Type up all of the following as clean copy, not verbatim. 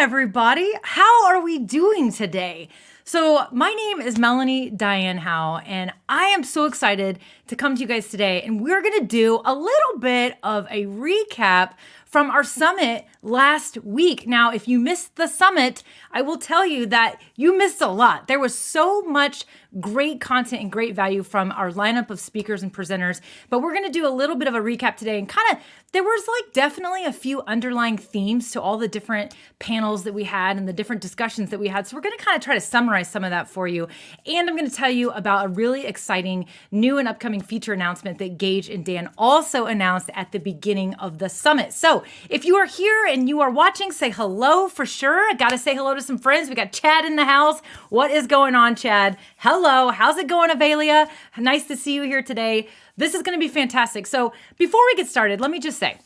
everybody. How are we doing today? So my name is Melanie Dyann Howe, and I am so excited to come to you guys today. And we're going to do a little bit of a recap from our summit last week. Now, if you missed the summit, I will tell you that you missed a lot. There was so much great content and great value from our lineup of speakers and presenters, but we're going to do a little bit of a recap today and there was definitely a few underlying themes to all the different panels that we had and the different discussions that we had. So we're going to kind of try to summarize some of that for you. And I'm going to tell you about a really exciting new and upcoming feature announcement that Gage and Dan also announced at the beginning of the summit. So if you are here and you are watching, say hello for sure. I got to say hello to some friends. We got Chad in the house. What is going on, Chad? Hello. How's it going, Avelia? Nice to see you here today. This is going to be fantastic. So before we get started, let me just say,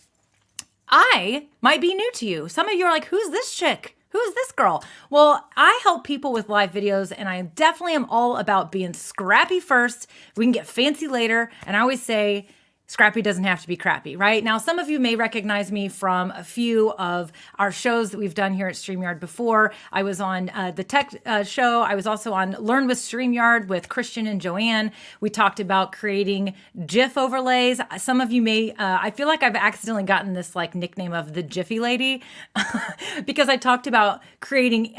I might be new to you. Some of you are like, who's this chick? Who's this girl? Well, I help people with live videos, and I definitely am all about being scrappy first. We can get fancy later. And I always say, scrappy doesn't have to be crappy, right? Now, some of you may recognize me from a few of our shows that we've done here at StreamYard before. I was on the tech show. I was also on Learn with StreamYard with Christian and Joanne. We talked about creating GIF overlays. Some of you may, I feel like I've accidentally gotten this nickname of the Jiffy Lady because I talked about creating,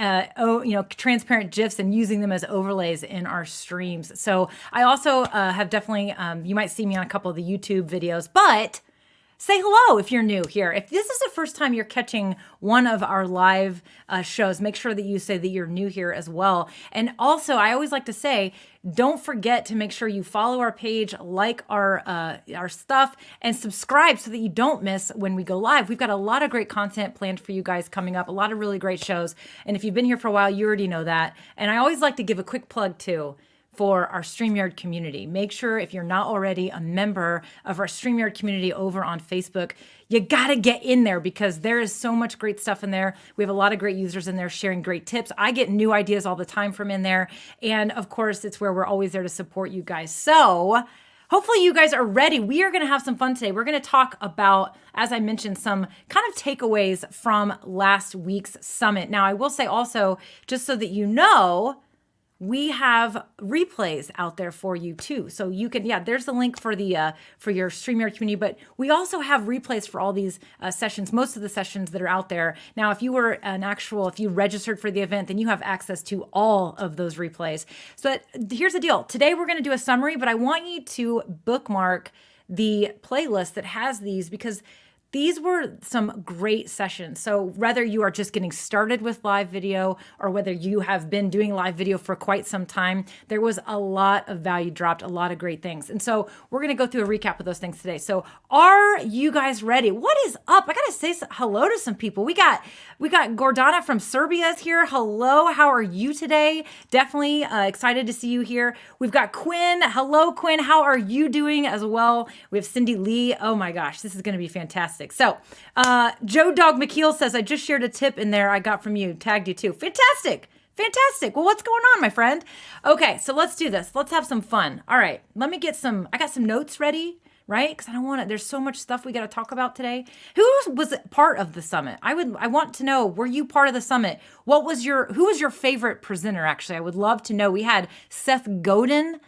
transparent GIFs and using them as overlays in our streams. So I also have definitely, you might see me on a couple of the YouTube videos, but say hello if you're new here. If this is the first time you're catching one of our live shows, make sure that you say that you're new here as well. And also, I always like to say, don't forget to make sure you follow our page, like our stuff, and subscribe so that you don't miss when we go live. We've got a lot of great content planned for you guys coming up, a lot of really great shows. And if you've been here for a while, you already know that. And I always like to give a quick plug too for our StreamYard community. Make sure if you're not already a member of our StreamYard community over on Facebook, you gotta get in there because there is so much great stuff in there. We have a lot of great users in there sharing great tips. I get new ideas all the time from in there. And of course, it's where we're always there to support you guys. So hopefully you guys are ready. We are gonna have some fun today. We're gonna talk about, as I mentioned, some kind of takeaways from last week's summit. Now, I will say also, just so that you know, we have replays out there for you too. So you can, there's the link for the for your StreamYard community, but we also have replays for all these sessions, most of the sessions that are out there. Now, if you were if you registered for the event, then you have access to all of those replays. So here's the deal. Today we're going to do a summary, but I want you to bookmark the playlist that has these because these were some great sessions. So whether you are just getting started with live video or whether you have been doing live video for quite some time, there was a lot of value dropped, a lot of great things. And so we're going to go through a recap of those things today. So are you guys ready? What is up? I got to say hello to some people. We got Gordana from Serbia is here. Hello. How are you today? Definitely excited to see you here. We've got Quinn. Hello, Quinn. How are you doing as well? We have Cindy Lee. Oh my gosh, this is going to be fantastic. So Joe Dog McKeel says, I just shared a tip in there I got from you, tagged you too. Fantastic. Fantastic. Well, what's going on, my friend? Okay, so let's do this. Let's have some fun. All right, let me get I got some notes ready, right? Because I don't want to, there's so much stuff we got to talk about today. Who was part of the summit? I want to know, were you part of the summit? Who was your favorite presenter, actually? I would love to know. We had Seth Godin.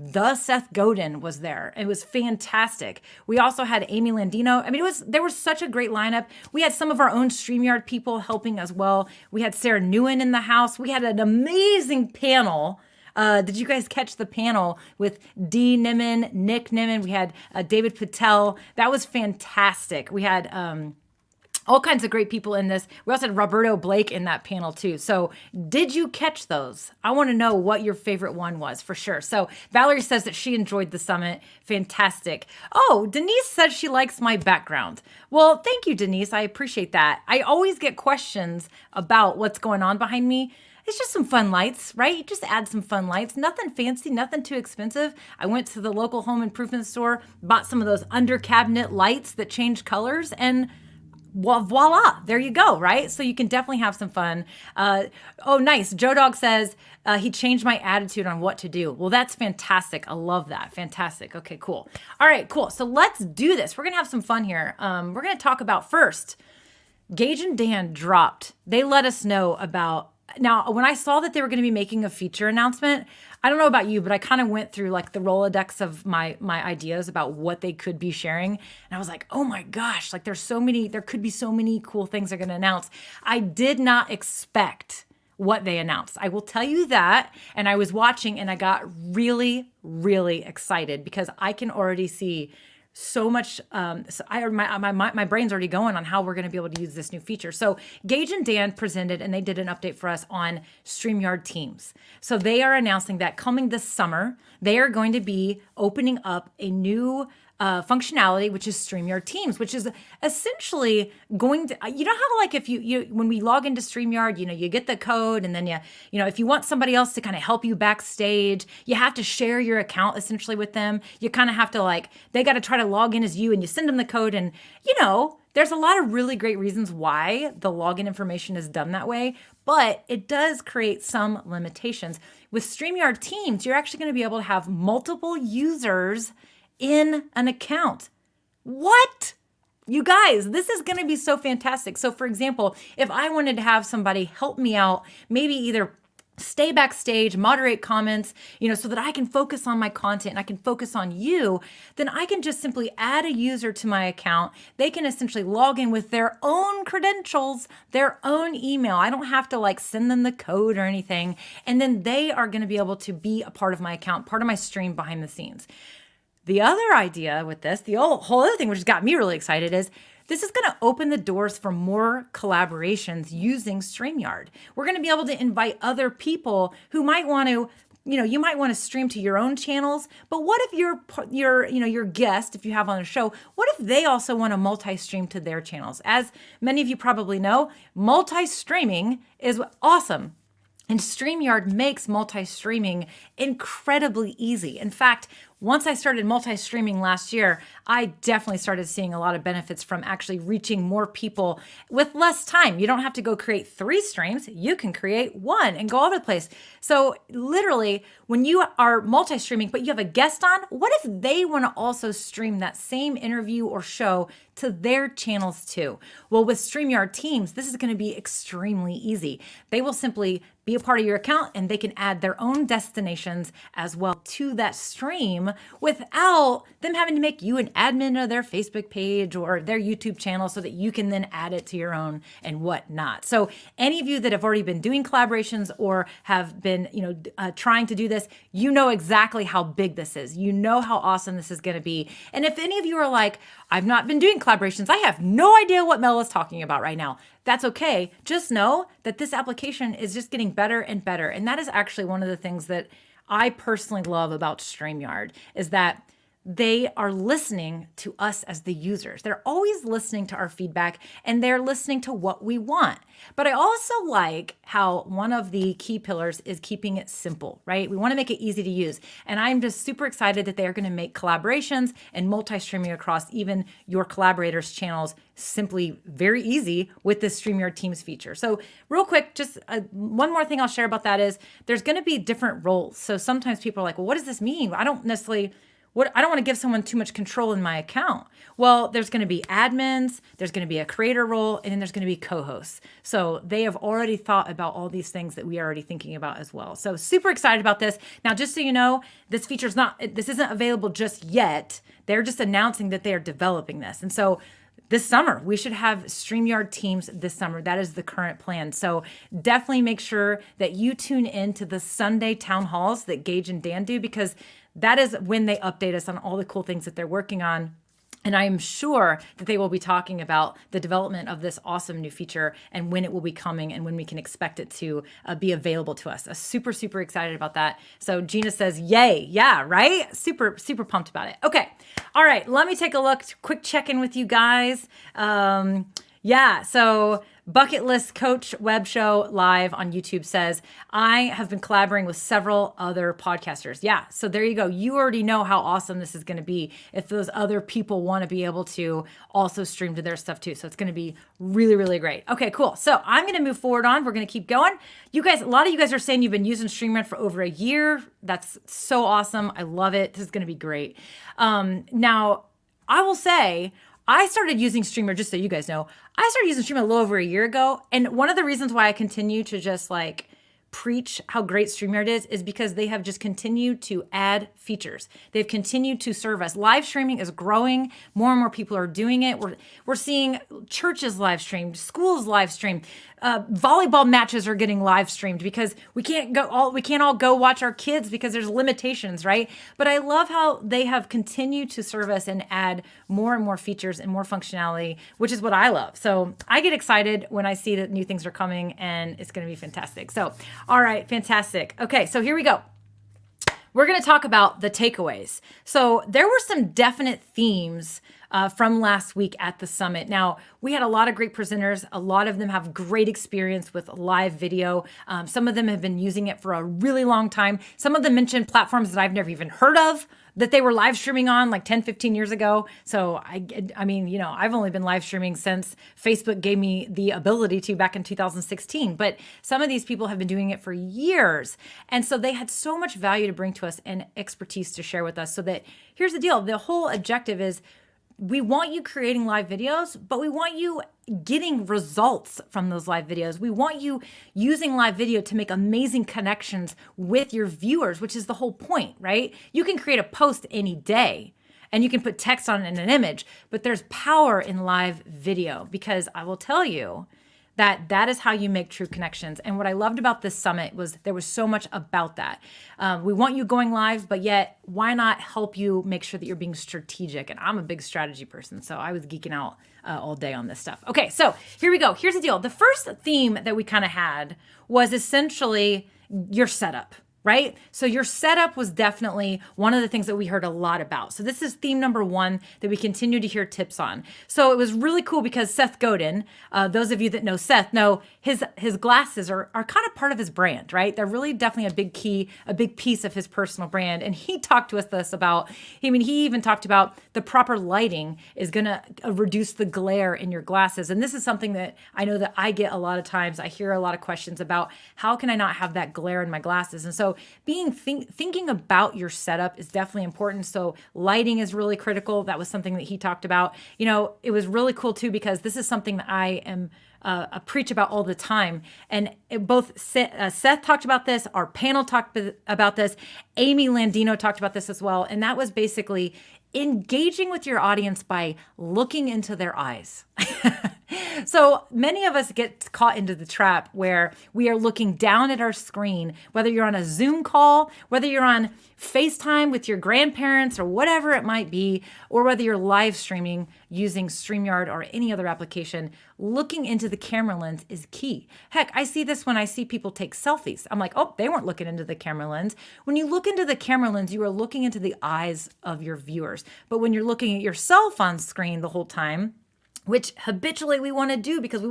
The Seth Godin was there. It was fantastic. We also had Amy Landino. There was such a great lineup. We had some of our own StreamYard people helping as well. We had Sarah Newen in the house. We had an amazing panel. Did you guys catch the panel with Dee Niman, Nick Niman? We had David Patel. That was fantastic. We had all kinds of great people in this. We also had Roberto Blake in that panel too. So did you catch those? I want to know what your favorite one was for sure. So Valerie says that she enjoyed the summit. Fantastic. Oh, Denise says she likes my background. Well, thank you, Denise. I appreciate that. I always get questions about what's going on behind me. It's just some fun lights, right? You just add some fun lights. Nothing fancy, nothing too expensive. I went to the local home improvement store, bought some of those under cabinet lights that change colors, and well, voila, there you go, right? So you can definitely have some fun. Oh, nice. Joe Dog says he changed my attitude on what to do. Well, that's fantastic. I love that. Fantastic. Okay, cool. All right, cool. So let's do this. We're going to have some fun here. We're going to talk about first Gage and Dan dropped. They let us know about. Now, when I saw that they were going to be making a feature announcement, I don't know about you, but I kind of went through like the Rolodex of my ideas about what they could be sharing. And I was like, oh my gosh, like there could be so many cool things they're going to announce. I did not expect what they announced. I will tell you that. And I was watching and I got really, really excited because I can already see so much. My brain's already going on how we're going to be able to use this new feature. So Gage and Dan presented and they did an update for us on StreamYard Teams. So they are announcing that coming this summer, they are going to be opening up a new functionality, which is StreamYard Teams, which is essentially going to, you know how like if you when we log into StreamYard, you get the code and then if you want somebody else to kind of help you backstage, you have to share your account essentially with them. You kind of have to they got to try to log in as you and you send them the code and there's a lot of really great reasons why the login information is done that way, but it does create some limitations. With StreamYard Teams, you're actually going to be able to have multiple users in an account. What? You guys, this is going to be so fantastic. So for example, if I wanted to have somebody help me out, maybe either stay backstage, moderate comments, so that I can focus on my content and I can focus on you, then I can just simply add a user to my account. They can essentially log in with their own credentials, their own email. I don't have to send them the code or anything. And then they are going to be able to be a part of my account, part of my stream behind the scenes. The other idea with this, the whole other thing which has got me really excited is this is going to open the doors for more collaborations using StreamYard. We're going to be able to invite other people who might want to, you might want to stream to your own channels, but what if your guest, if you have on a show, what if they also want to multi-stream to their channels? As many of you probably know, multi-streaming is awesome. And StreamYard makes multi-streaming incredibly easy. In fact, once I started multi-streaming last year, I definitely started seeing a lot of benefits from actually reaching more people with less time. You don't have to go create 3 streams. You can create 1 and go all over the place. So literally, when you are multi-streaming, but you have a guest on, what if they want to also stream that same interview or show to their channels too? Well, with StreamYard Teams, this is going to be extremely easy. They will simply be a part of your account and they can add their own destinations as well to that stream without them having to make you an admin of their Facebook page or their YouTube channel so that you can then add it to your own and whatnot. So any of you that have already been doing collaborations or have been, trying to do this, you know exactly how big this is. You know how awesome this is going to be. And if any of you are like, I've not been doing collaborations, I have no idea what Mel is talking about right now. That's okay. Just know that this application is just getting better and better. And that is actually one of the things that I personally love about StreamYard is that they are listening to us as the users. They're always listening to our feedback and they're listening to what we want. But I also like how one of the key pillars is keeping it simple, right? We want to make it easy to use. And I'm just super excited that they are going to make collaborations and multi-streaming across even your collaborators' channels simply very easy with this StreamYard Teams feature. So real quick, just one more thing I'll share about that is there's going to be different roles. So sometimes people are like, well, what does this mean? I don't want to give someone too much control in my account. Well, there's going to be admins, there's going to be a creator role, and then there's going to be co-hosts. So they have already thought about all these things that we are already thinking about as well. So super excited about this. Now, just so you know, this isn't available just yet. They're just announcing that they are developing this. And so this summer, we should have StreamYard Teams this summer. That is the current plan. So definitely make sure that you tune in to the Sunday town halls that Gage and Dan do, because that is when they update us on all the cool things that they're working on. And I am sure that they will be talking about the development of this awesome new feature and when it will be coming and when we can expect it to be available to us. Super, super excited about that. So Gina says, yay. Yeah, right? Super, super pumped about it. Okay. All right. Let me take a look. Quick check-in with you guys. So Bucket List Coach Web Show Live on YouTube says, I have been collaborating with several other podcasters. Yeah, so there you go. You already know how awesome this is going to be if those other people want to be able to also stream to their stuff too. So it's going to be really, really great. Okay, cool. So I'm going to move forward on. We're going to keep going. You guys, a lot of you guys are saying you've been using StreamYard for over a year. That's so awesome. I love it. This is going to be great. Now, I will say, I started using StreamYard, just so you guys know, I started using StreamYard a little over a year ago. And one of the reasons why I continue to just like preach how great StreamYard is because they have just continued to add features. They've continued to serve us. Live streaming is growing. More and more people are doing it. We're seeing churches live streamed, schools live streamed. Volleyball matches are getting live streamed because we can't all go watch our kids because there's limitations, right? But I love how they have continued to serve us and add more and more features and more functionality, which is what I love. So I get excited when I see that new things are coming, and it's going to be fantastic. So, all right, fantastic. Okay, so here we go. We're going to talk about the takeaways. So there were some definite themes from last week at the summit. Now, we had a lot of great presenters. A lot of them have great experience with live video. Some of them have been using it for a really long time. Some of them mentioned platforms that I've never even heard of that they were live streaming on like 10, 15 years ago. So I mean, you know, I've only been live streaming since Facebook gave me the ability to back in 2016. But some of these people have been doing it for years. And so they had so much value to bring to us and expertise to share with us. So that here's the deal. The whole objective is we want you creating live videos, but we want you getting results from those live videos. We want you using live video to make amazing connections with your viewers, which is the whole point, right? You can create a post any day and you can put text on it and an image, but there's power in live video because I will tell you that is how you make true connections. And what I loved about this summit was there was so much about that. We want you going live, but yet why not help you make sure that you're being strategic? And I'm a big strategy person, so I was geeking out all day on this stuff. Okay, so here we go. Here's the deal. The first theme that we kind of had was essentially your setup. Right? So your setup was definitely one of the things that we heard a lot about. So this is theme number one that we continue to hear tips on. So it was really cool because Seth Godin, those of you that know Seth know his glasses are kind of part of his brand, right? They're really definitely a big piece of his personal brand. And he talked to us about, he even talked about the proper lighting is going to reduce the glare in your glasses. And this is something that I know that I get a lot of times. I hear a lot of questions about how can I not have that glare in my glasses? And so thinking about your setup is definitely important. So lighting is really critical. That was something that he talked about. You know, it was really cool too, because this is something that I am preach about all the time. And Seth talked about this, our panel talked about this, Amy Landino talked about this as well. And that was basically engaging with your audience by looking into their eyes. So many of us get caught into the trap where we are looking down at our screen, whether you're on a Zoom call, whether you're on FaceTime with your grandparents or whatever it might be, or whether you're live streaming using StreamYard or any other application, looking into the camera lens is key. Heck, I see this when I see people take selfies. I'm like, oh, they weren't looking into the camera lens. When you look into the camera lens, you are looking into the eyes of your viewers. But when you're looking at yourself on screen the whole time, which habitually we want to do because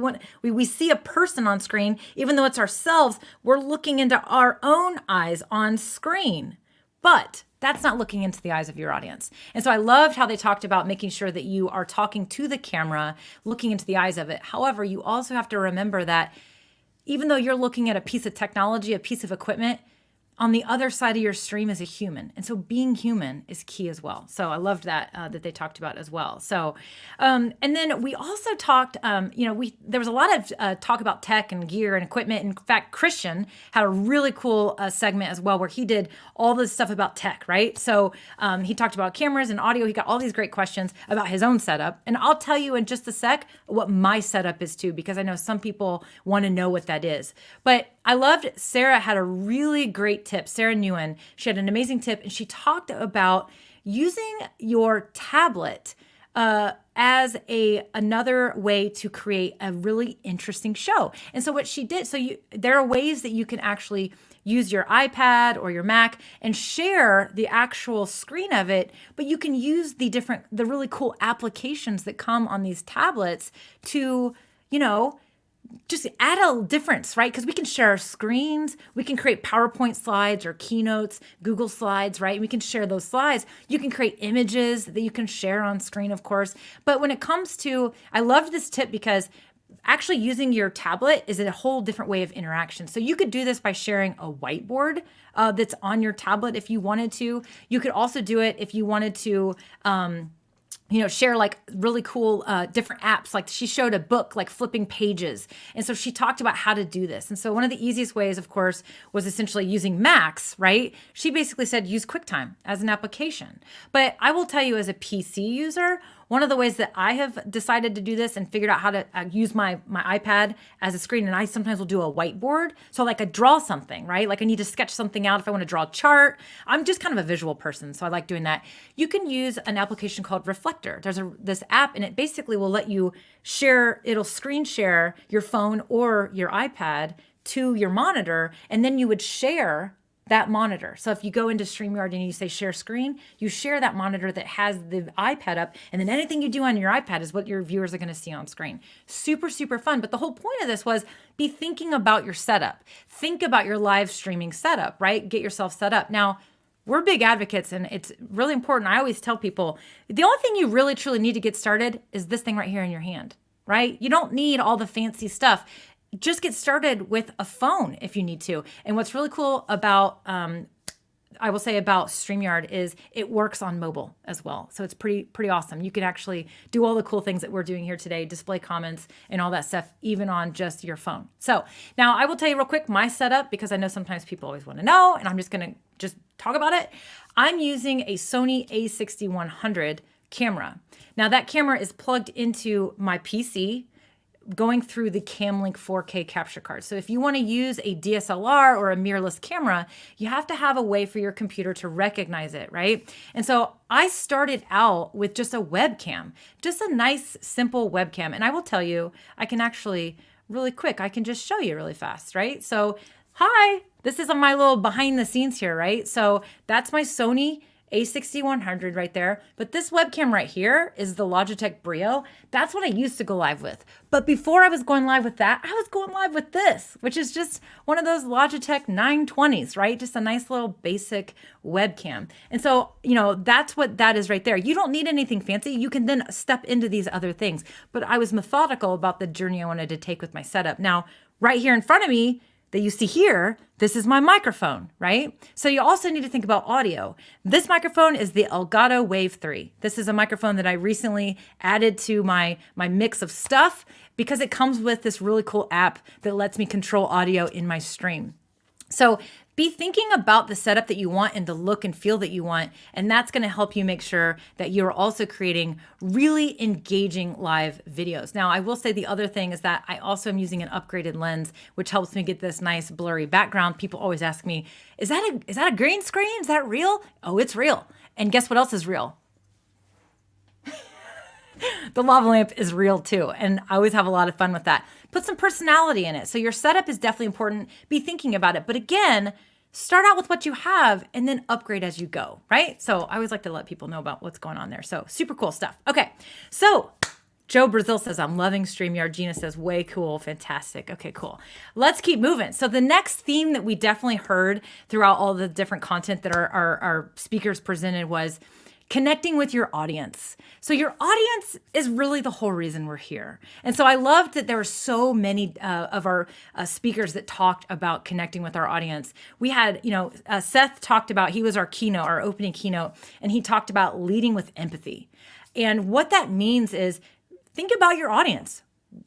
we see a person on screen, even though it's ourselves, we're looking into our own eyes on screen. But that's not looking into the eyes of your audience. And so I loved how they talked about making sure that you are talking to the camera, looking into the eyes of it. However, you also have to remember that even though you're looking at a piece of technology, a piece of equipment, on the other side of your stream is a human. And so being human is key as well. So I loved that, that they talked about as well. So, and then we also talked, there was a lot of talk about tech and gear and equipment. In fact, Christian had a really cool segment as well, where he did all this stuff about tech, right? So he talked about cameras and audio. He got all these great questions about his own setup. And I'll tell you in just a sec what my setup is too, because I know some people want to know what that is. But I loved Sarah had a really great tip. Sarah Nguyen, she had an amazing tip, and she talked about using your tablet as another way to create a really interesting show. And so what she did, there are ways that you can actually use your iPad or your Mac and share the actual screen of it, but you can use the really cool applications that come on these tablets to, just add a difference, right? Because we can share our screens, we can create PowerPoint slides or keynotes, Google Slides, right? We can share those slides. You can create images that you can share on screen, of course. But when it comes to, I loved this tip because actually using your tablet is a whole different way of interaction. So you could do this by sharing a whiteboard that's on your tablet if you wanted to. You could also do it if you wanted to, share like really cool different apps. Like she showed a book, like flipping pages. And so she talked about how to do this. And so one of the easiest ways, of course, was essentially using Macs, right? She basically said use QuickTime as an application. But I will tell you, as a PC user, one of the ways that I have decided to do this and figured out how to use my iPad as a screen, and I sometimes will do a whiteboard. So like I draw something, right? Like I need to sketch something out if I want to draw a chart. I'm just kind of a visual person, so I like doing that. You can use an application called Reflector. There's this app, and it basically will let you share, it'll screen share your phone or your iPad to your monitor, and then you would share that monitor. So if you go into StreamYard and you say share screen, you share that monitor that has the iPad up, and then anything you do on your iPad is what your viewers are going to see on screen. Super, super fun. But the whole point of this was be thinking about your setup. Think about your live streaming setup, right? Get yourself set up. Now, we're big advocates, and it's really important. I always tell people, the only thing you really, truly need to get started is this thing right here in your hand, right? You don't need all the fancy stuff. Just get started with a phone if you need to. And what's really cool about, I will say about StreamYard is it works on mobile as well. So it's pretty awesome. You can actually do all the cool things that we're doing here today, display comments and all that stuff, even on just your phone. So now I will tell you real quick my setup, because I know sometimes people always want to know, and I'm just going to just talk about it. I'm using a Sony a6100 camera. Now that camera is plugged into my PC, going through the Camlink 4K capture card. So if you want to use a DSLR or a mirrorless camera, you have to have a way for your computer to recognize it, right? And so I started out with just a webcam, just a nice, simple webcam. And I will tell you, I can actually really quick, I can just show you really fast, right? So, hi, this is my little behind the scenes here, right? So that's my Sony a6100 right there. But this webcam right here is the Logitech Brio. That's what I used to go live with. But before I was going live with that, I was going live with this, which is just one of those Logitech 920s, right? Just a nice little basic webcam. And so, that's what that is right there. You don't need anything fancy. You can then step into these other things. But I was methodical about the journey I wanted to take with my setup. Now, right here in front of me, that you see here, this is my microphone, right? So you also need to think about audio. This microphone is the Elgato Wave 3. This is a microphone that I recently added to my mix of stuff because it comes with this really cool app that lets me control audio in my stream. So be thinking about the setup that you want and the look and feel that you want, and that's going to help you make sure that you're also creating really engaging live videos. Now, I will say the other thing is that I also am using an upgraded lens, which helps me get this nice blurry background. People always ask me, is that a green screen? Is that real? Oh, it's real. And guess what else is real? The lava lamp is real too, and I always have a lot of fun with that. Put some personality in it. So your setup is definitely important. Be thinking about it. But again, start out with what you have and then upgrade as you go, right? So I always like to let people know about what's going on there. So super cool stuff. Okay, so Joe Brazil says, I'm loving StreamYard. Gina says, way cool, fantastic. Okay, cool. Let's keep moving. So the next theme that we definitely heard throughout all the different content that our speakers presented was connecting with your audience. So your audience is really the whole reason we're here. And so I loved that there were so many of our speakers that talked about connecting with our audience. We had, Seth talked about, he was our keynote, our opening keynote, and he talked about leading with empathy. And what that means is think about your audience.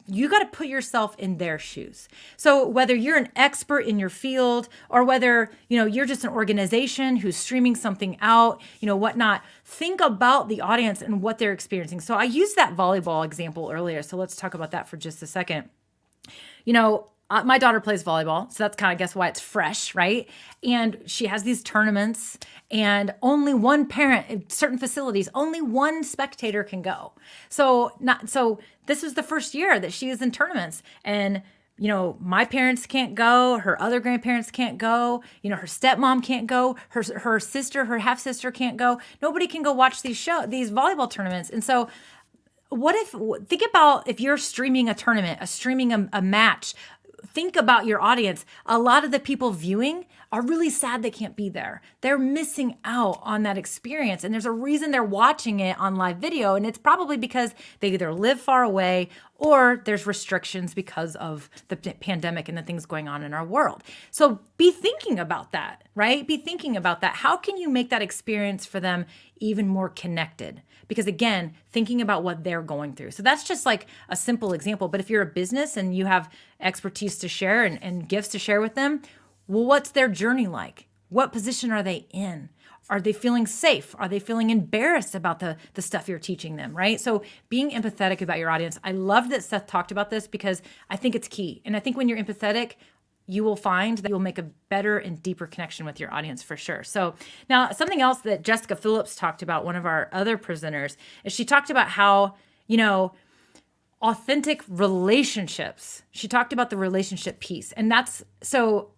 You got to put yourself in their shoes. So whether you're an expert in your field or whether, you're just an organization who's streaming something out, whatnot, think about the audience and what they're experiencing. So I used that volleyball example earlier. So let's talk about that for just a second. My daughter plays volleyball, so that's kind of, guess why it's fresh, right? And she has these tournaments, and only one parent, in certain facilities, only one spectator can go. So this was the first year that she was in tournaments, and my parents can't go, her other grandparents can't go, her stepmom can't go, her sister, her half sister can't go. Nobody can go watch these volleyball tournaments, and so. Think about if you're streaming a tournament, streaming a match. Think about your audience. A lot of the people viewing are really sad they can't be there. They're missing out on that experience. And there's a reason they're watching it on live video. And it's probably because they either live far away or there's restrictions because of the pandemic and the things going on in our world. So be thinking about that, right? Be thinking about that. How can you make that experience for them even more connected? Because again, thinking about what they're going through. So that's just like a simple example. But if you're a business and you have expertise to share and gifts to share with them, well, what's their journey like? What position are they in? Are they feeling safe? Are they feeling embarrassed about the stuff you're teaching them, right? So being empathetic about your audience. I love that Seth talked about this because I think it's key. And I think when you're empathetic, you will find that you'll make a better and deeper connection with your audience for sure. So now something else that Jessica Phillips talked about, one of our other presenters, is she talked about how, authentic relationships. She talked about the relationship piece. And that's, so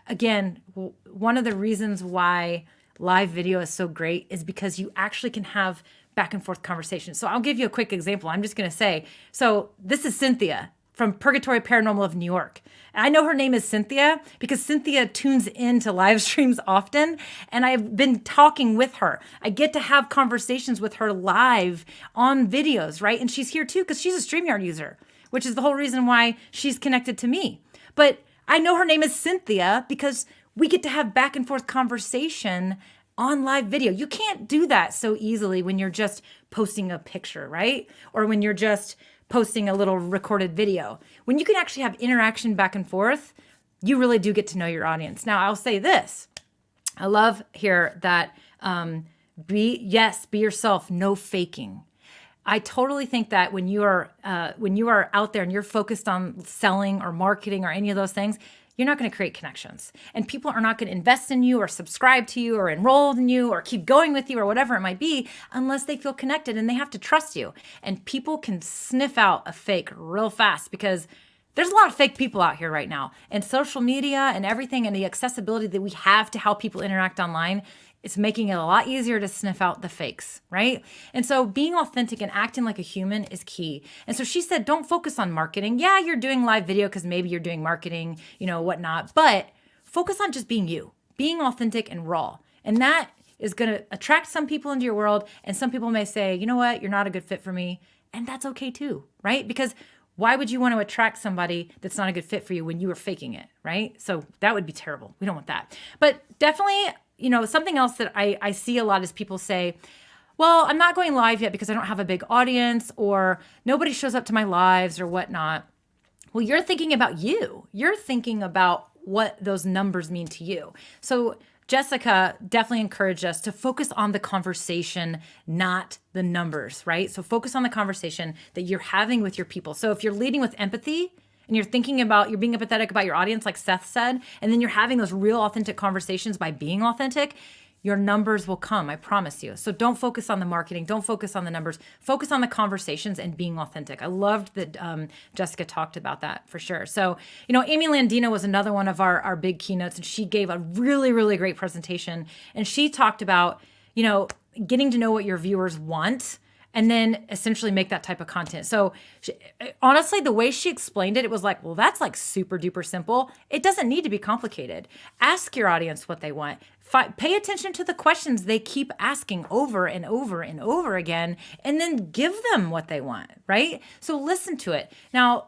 again, one of the reasons why live video is so great is because you actually can have back and forth conversations. So I'll give you a quick example. I'm just going to say, so this is Cynthia from Purgatory Paranormal of New York. And I know her name is Cynthia because Cynthia tunes into live streams often, and I've been talking with her. I get to have conversations with her live on videos, right? And she's here too because she's a StreamYard user, which is the whole reason why she's connected to me. But I know her name is Cynthia because we get to have back and forth conversation on live video. You can't do that so easily when you're just posting a picture, right? Or when you're just posting a little recorded video. When you can actually have interaction back and forth, you really do get to know your audience. Now, I'll say this. I love here that be yourself, no faking. I totally think that when you are out there and you're focused on selling or marketing or any of those things, you're not going to create connections. And people are not going to invest in you or subscribe to you or enroll in you or keep going with you or whatever it might be unless they feel connected and they have to trust you. And people can sniff out a fake real fast because there's a lot of fake people out here right now. And social media and everything and the accessibility that we have to how people interact online, it's making it a lot easier to sniff out the fakes, right? And so being authentic and acting like a human is key. And so she said, don't focus on marketing. Yeah, you're doing live video because maybe you're doing marketing, whatnot, but focus on just being you, being authentic and raw. And that is going to attract some people into your world. And some people may say, you know what, you're not a good fit for me. And that's okay too, right? Because why would you want to attract somebody that's not a good fit for you when you are faking it, right? So that would be terrible. We don't want that. But definitely, something else that I see a lot is people say, well, I'm not going live yet because I don't have a big audience or nobody shows up to my lives or whatnot. Well, you're thinking about you. You're thinking about what those numbers mean to you. So Jessica definitely encouraged us to focus on the conversation, not the numbers, right? So focus on the conversation that you're having with your people. So if you're leading with empathy, and you're being empathetic about your audience, like Seth said, and then you're having those real authentic conversations by being authentic, your numbers will come, I promise you. So don't focus on the marketing, don't focus on the numbers, focus on the conversations and being authentic. I loved that Jessica talked about that for sure. So, Amy Landino was another one of our big keynotes, and she gave a really, really great presentation. And she talked about, getting to know what your viewers want, and then essentially make that type of content. So honestly, the way she explained it, it was like, well, that's like super duper simple. It doesn't need to be complicated. Ask your audience what they want. Pay attention to the questions they keep asking over and over and over again, and then give them what they want, right? So listen to it. Now,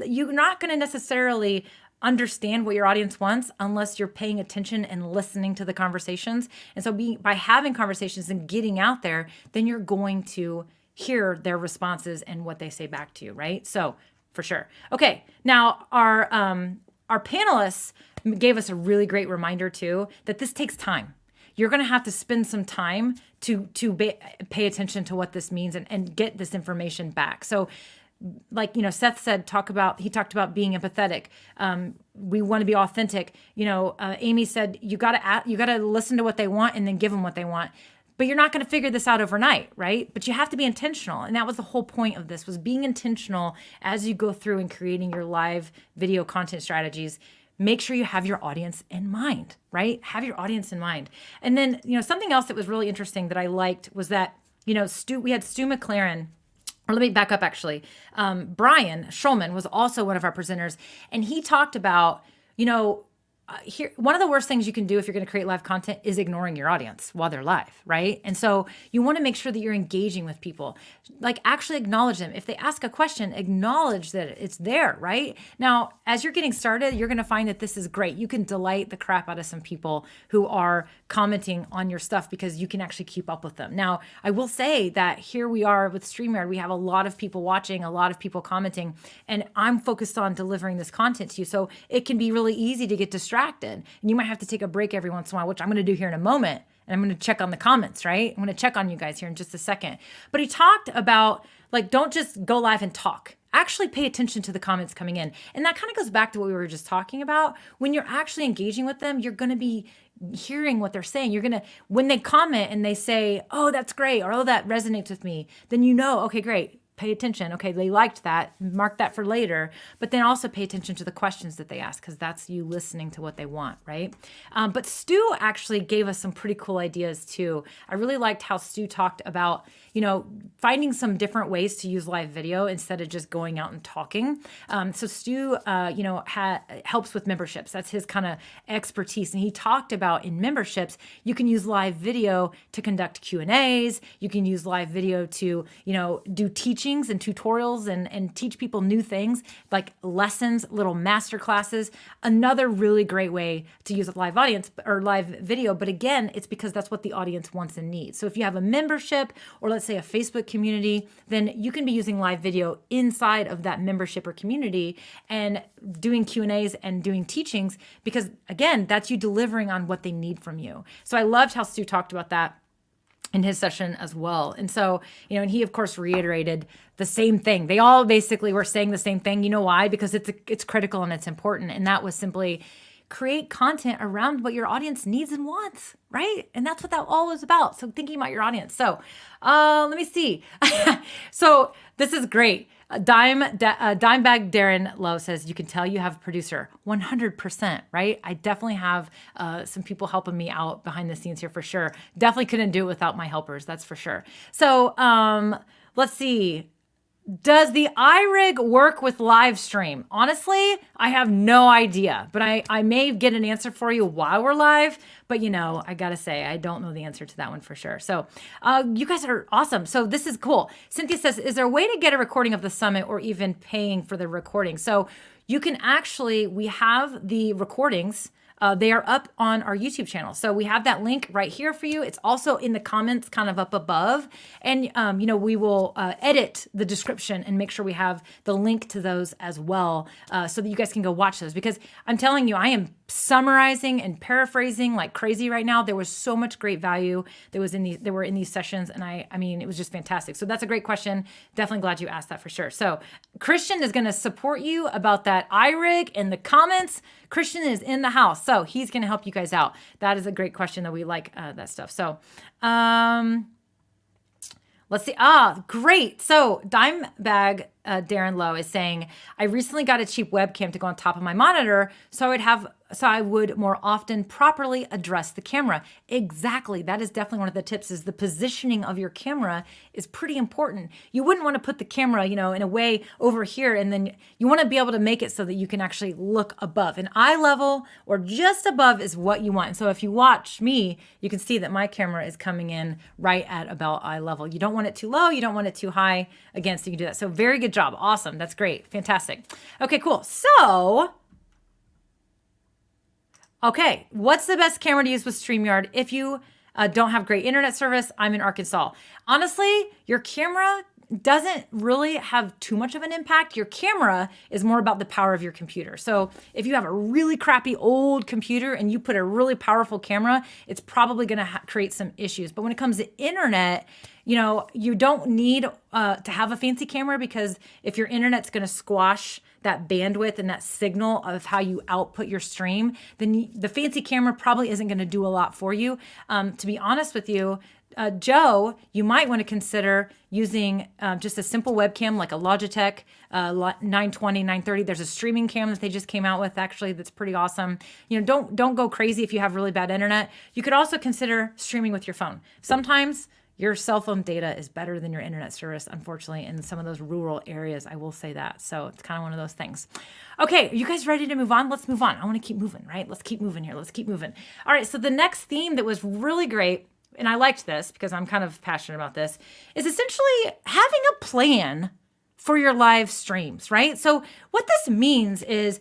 you're not going to necessarily understand what your audience wants unless you're paying attention and listening to the conversations. And so by having conversations and getting out there, then you're going to hear their responses and what they say back to you, right? So for sure. Okay, now our panelists gave us a really great reminder too that this takes time. You're going to have to spend some time to pay attention to what this means and get this information back. So like, Seth said, he talked about being empathetic. We want to be authentic. Amy said, you got to listen to what they want and then give them what they want. But you're not going to figure this out overnight, right? But you have to be intentional. And that was the whole point of this, was being intentional as you go through and creating your live video content strategies. Make sure you have your audience in mind, right? Have your audience in mind. And then, something else that was really interesting that I liked was that, we had Stu McLaren. Or let me back up, actually. Brian Schulman was also one of our presenters, and he talked about, here, one of the worst things you can do if you're going to create live content is ignoring your audience while they're live, right? And so you want to make sure that you're engaging with people. Like, actually acknowledge them. If they ask a question, acknowledge that it's there, right? Now, as you're getting started, you're going to find that this is great. You can delight the crap out of some people who are commenting on your stuff because you can actually keep up with them. Now, I will say that here we are with StreamYard. We have a lot of people watching, a lot of people commenting, and I'm focused on delivering this content to you. So it can be really easy to get distracted. And you might have to take a break every once in a while, which I'm going to do here in a moment. And I'm going to check on the comments, right? I'm going to check on you guys here in just a second. But he talked about, like, don't just go live and talk. Actually pay attention to the comments coming in. And that kind of goes back to what we were just talking about. When you're actually engaging with them, you're going to be hearing what they're saying. You're going to, when they comment and they say, oh, that's great, or oh, that resonates with me, then you know, okay, great. Pay attention. Okay, they liked that. Mark that for later. But then also pay attention to the questions that they ask, because that's you listening to what they want, right? But Stu actually gave us some pretty cool ideas too. I really liked how Stu talked about, finding some different ways to use live video instead of just going out and talking. So Stu, helps with memberships. That's his kind of expertise. And he talked about in memberships, you can use live video to conduct Q&As. You can use live video to, do teachings and tutorials and teach people new things like lessons, little master classes. Another really great way to use a live audience or live video. But again, it's because that's what the audience wants and needs. So if you have a membership or let's say a Facebook community, then you can be using live video inside of that membership or community and doing Q&As and doing teachings, because again, that's you delivering on what they need from you. So I loved how Stu talked about that in his session as well. And so, and he of course reiterated the same thing. They all basically were saying the same thing. You know why? Because it's critical and it's important. And that was simply create content around what your audience needs and wants, right? And that's what that all was about. So thinking about your audience. So let me see. So this is great. Dimebag Darren Lowe says, you can tell you have a producer. 100%, right? I definitely have some people helping me out behind the scenes here for sure. Definitely couldn't do it without my helpers, that's for sure. So let's see. Does the iRig work with live stream? Honestly, I have no idea, but I may get an answer for you while we're live. But I gotta say, I don't know the answer to that one for sure. So you guys are awesome. So this is cool. Cynthia says, is there a way to get a recording of the summit or even paying for the recording? So you can actually, we have the recordings. They are up on our YouTube channel. So we have that link right here for you. It's also in the comments kind of up above. And, we will edit the description and make sure we have the link to those as well so that you guys can go watch those. Because I'm telling you, I am summarizing and paraphrasing like crazy right now. There was so much great value that were in these sessions. And I mean, it was just fantastic. So that's a great question. Definitely glad you asked that for sure. So Christian is going to support you about that iRig in the comments. Christian is in the house, so he's going to help you guys out. That is a great question that we like that stuff. So let's see. Great. So Dimebag Darren Lowe is saying, I recently got a cheap webcam to go on top of my monitor so I would more often properly address the camera. Exactly. That is definitely one of the tips, is the positioning of your camera is pretty important. You wouldn't want to put the camera, in a way over here, and then you want to be able to make it so that you can actually look above. An eye level or just above is what you want. And so if you watch me, you can see that my camera is coming in right at about eye level. You don't want it too low. You don't want it too high. Again, so you can do that. So very good job. Awesome. That's great. Fantastic. Okay, cool. So okay, what's the best camera to use with StreamYard if you don't have great internet service? I'm in Arkansas. Honestly, your camera doesn't really have too much of an impact. Your camera is more about the power of your computer. So if you have a really crappy old computer and you put a really powerful camera, it's probably going to create some issues. But when it comes to internet, you don't need to have a fancy camera, because if your internet's going to squash that bandwidth and that signal of how you output your stream, then the fancy camera probably isn't going to do a lot for you. To be honest with you, Joe, you might want to consider using just a simple webcam like a Logitech 920, 930. There's a streaming cam that they just came out with, actually, that's pretty awesome. Don't go crazy if you have really bad internet. You could also consider streaming with your phone. Sometimes Your cell phone data is better than your internet service, unfortunately, in some of those rural areas. I will say that. So it's kind of one of those things. Okay, are you guys ready to move on? Let's move on. I want to keep moving, right? Let's keep moving here. Let's keep moving. All right, so the next theme that was really great, and I liked this because I'm kind of passionate about this, is essentially having a plan for your live streams, right? So what this means is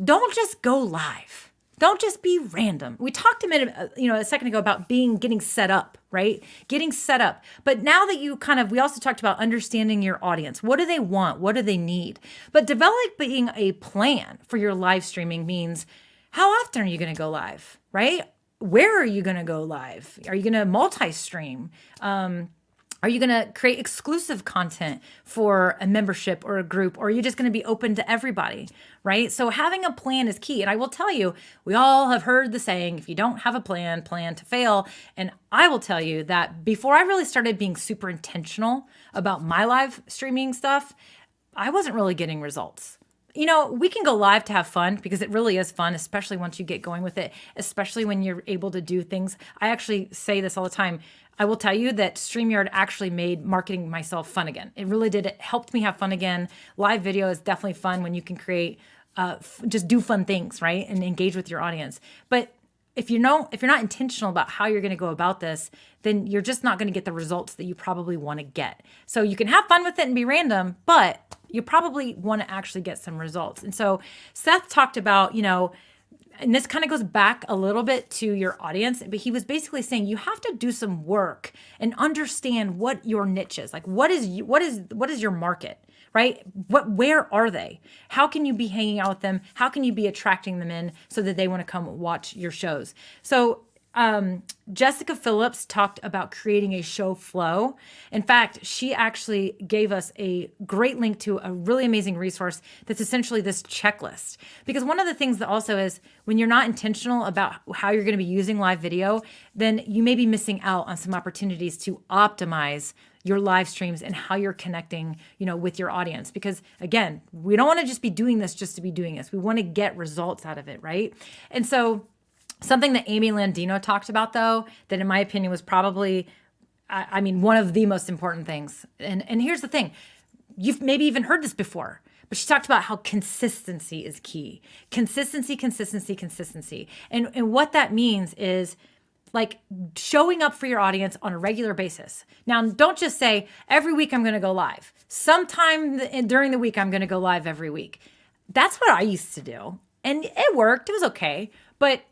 don't just go live. Don't just be random. We talked a second ago about getting set up, right? Getting set up. But now that we also talked about understanding your audience. What do they want? What do they need? But developing a plan for your live streaming means how often are you going to go live, right? Where are you going to go live? Are you going to multi-stream? Are you going to create exclusive content for a membership or a group, or are you just going to be open to everybody, right? So having a plan is key. And I will tell you, we all have heard the saying, if you don't have a plan, plan to fail. And I will tell you that before I really started being super intentional about my live streaming stuff, I wasn't really getting results. We can go live to have fun because it really is fun, especially once you get going with it, especially when you're able to do things. I actually say this all the time. I will tell you that StreamYard actually made marketing myself fun again. It really did. It helped me have fun again. Live video is definitely fun when you can create, just do fun things, right? And engage with your audience. But if you're not intentional about how you're going to go about this, then you're just not going to get the results that you probably want to get. So you can have fun with it and be random, but you probably want to actually get some results. And so Seth talked about, and this kind of goes back a little bit to your audience, but he was basically saying you have to do some work and understand what your niche is. Like what is your market, right? Where are they? How can you be hanging out with them? How can you be attracting them in so that they want to come watch your shows? So Jessica Phillips talked about creating a show flow. In fact, she actually gave us a great link to a really amazing resource that's essentially this checklist. Because one of the things that also is when you're not intentional about how you're going to be using live video, then you may be missing out on some opportunities to optimize your live streams and how you're connecting, with your audience. Because again, we don't want to just be doing this just to be doing this. We want to get results out of it, right? And so something that Amy Landino talked about, though, that in my opinion was probably, one of the most important things. And here's the thing. You've maybe even heard this before, but she talked about how consistency is key. Consistency. And what that means is like showing up for your audience on a regular basis. Now, don't just say, every week I'm going to go live. Sometime during the week, I'm going to go live every week. That's what I used to do. And it worked. It was okay. But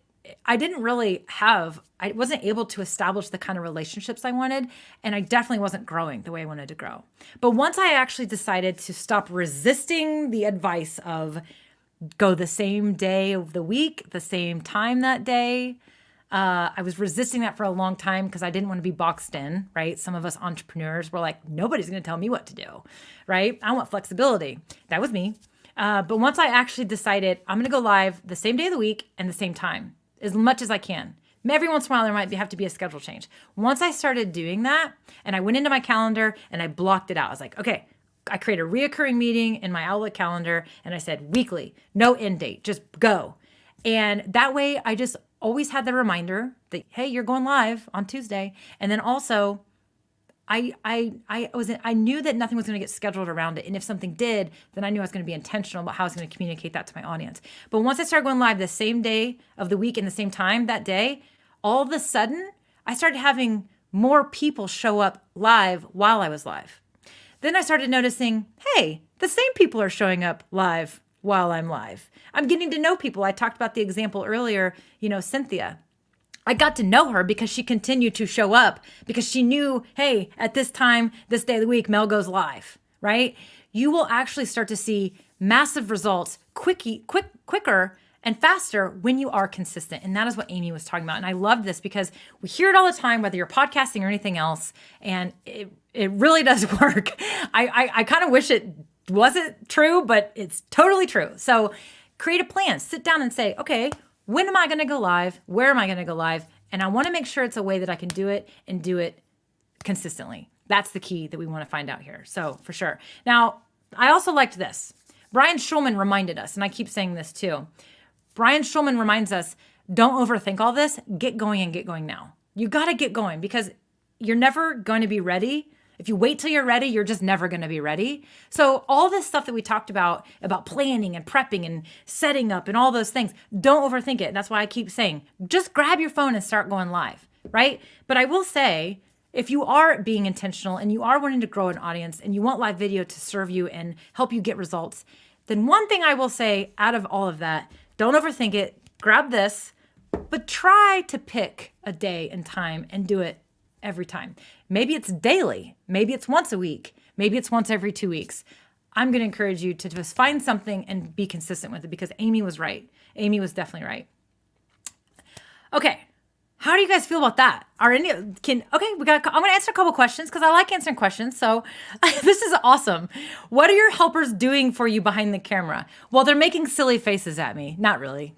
I wasn't able to establish the kind of relationships I wanted, and I definitely wasn't growing the way I wanted to grow. But once I actually decided to stop resisting the advice of go the same day of the week, the same time that day, I was resisting that for a long time because I didn't want to be boxed in, right? Some of us entrepreneurs were like, nobody's going to tell me what to do, right? I want flexibility. That was me. But once I actually decided I'm going to go live the same day of the week and the same time, as much as I can. Every once in a while, there might have to be a schedule change. Once I started doing that, and I went into my calendar and I blocked it out. I was like, okay, I created a reoccurring meeting in my Outlook calendar, and I said weekly, no end date, just go. And that way, I just always had the reminder that, hey, you're going live on Tuesday. And then also, I knew that nothing was going to get scheduled around it. And if something did, then I knew I was going to be intentional about how I was going to communicate that to my audience. But once I started going live the same day of the week and the same time that day, all of a sudden, I started having more people show up live while I was live. Then I started noticing, hey, the same people are showing up live while I'm live. I'm getting to know people. I talked about the example earlier, Cynthia. I got to know her because she continued to show up because she knew, hey, at this time, this day of the week, Mel goes live, right? You will actually start to see massive results quicker and faster when you are consistent. And that is what Amy was talking about. And I love this because we hear it all the time, whether you're podcasting or anything else. And it really does work. I kind of wish it wasn't true, but it's totally true. So create a plan, sit down and say, okay, when am I going to go live? Where am I going to go live? And I want to make sure it's a way that I can do it and do it consistently. That's the key that we want to find out here. So for sure. Now, I also liked this. Brian Schulman reminded us, and I keep saying this too. Brian Schulman reminds us, don't overthink all this. Get going and get going now. You got to get going because you're never going to be ready. If you wait till you're ready, you're just never going to be ready. So all this stuff that we talked about planning and prepping and setting up and all those things, don't overthink it. And that's why I keep saying, just grab your phone and start going live, right? But I will say, if you are being intentional and you are wanting to grow an audience and you want live video to serve you and help you get results, then one thing I will say out of all of that, don't overthink it, grab this, but try to pick a day and time and do it every time. Maybe it's daily. Maybe it's once a week. Maybe it's once every 2 weeks. I'm going to encourage you to just find something and be consistent with it, because Amy was right. Amy was definitely right. Okay. How do you guys feel about that? I'm going to answer a couple questions because I like answering questions. So this is awesome. What are your helpers doing for you behind the camera? Well, they're making silly faces at me. Not really.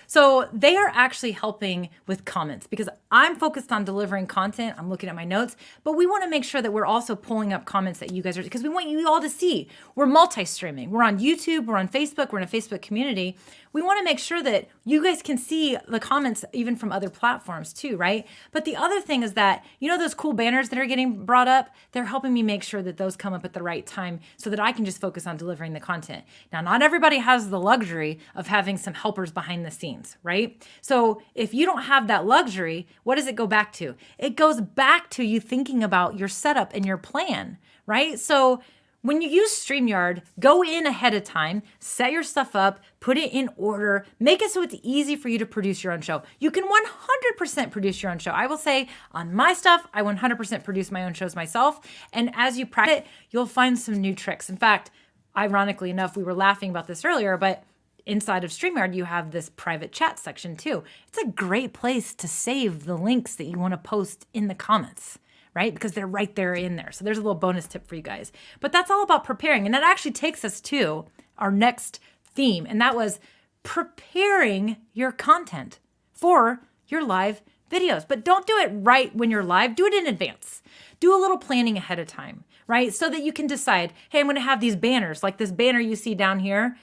So they are actually helping with comments, because I'm focused on delivering content. I'm looking at my notes, but we want to make sure that we're also pulling up comments that you guys are, because we want you all to see. We're multi-streaming. We're on YouTube. We're on Facebook. We're in a Facebook community. We want to make sure that you guys can see the comments even from other platforms too, right? But the other thing is that, those cool banners that are getting brought up, they're helping me make sure that those come up at the right time so that I can just focus on delivering the content. Now, not everybody has the luxury of having some helpers behind the scenes, right? So if you don't have that luxury, what does it go back to? It goes back to you thinking about your setup and your plan, right? So when you use StreamYard, go in ahead of time, set your stuff up, put it in order, make it so it's easy for you to produce your own show. You can 100% produce your own show. I will say on my stuff, I 100% produce my own shows myself. And as you practice it, you'll find some new tricks. In fact, ironically enough, we were laughing about this earlier, but inside of StreamYard, you have this private chat section too. It's a great place to save the links that you want to post in the comments, right? Because they're right there in there. So there's a little bonus tip for you guys. But that's all about preparing. And that actually takes us to our next theme. And that was preparing your content for your live videos. But don't do it right when you're live. Do it in advance. Do a little planning ahead of time, right? So that you can decide, hey, I'm going to have these banners, like this banner you see down here.